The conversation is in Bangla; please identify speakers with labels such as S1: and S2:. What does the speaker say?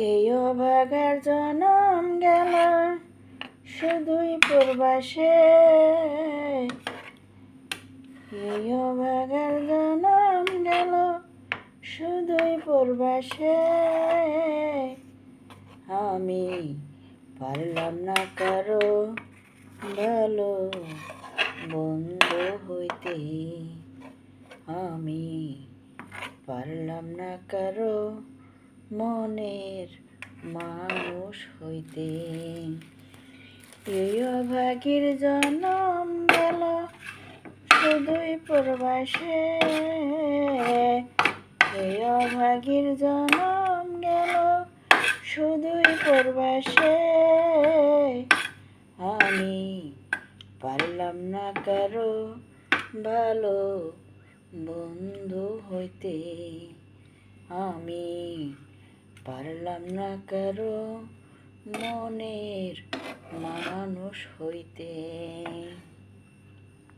S1: এই অভাগার জনম গেল শুধুই পূর্বাসে। এই অভাগার জনম গেল শুধুই পূর্বাসে। আমি পারলাম না কারো ভালো বন্ধু হইতে। আমি পারলাম না কারো মনের মানুষ হইতে। এই অভাগীর জনম গেল শুধুই পূর্বাসে। এই অভাগীর জনম গেল শুধুই পূর্বাসে। আমি পারলাম না কারো ভালো বন্ধু হইতে। আমি পারলাম না কারো মনের মানুষ হইতে।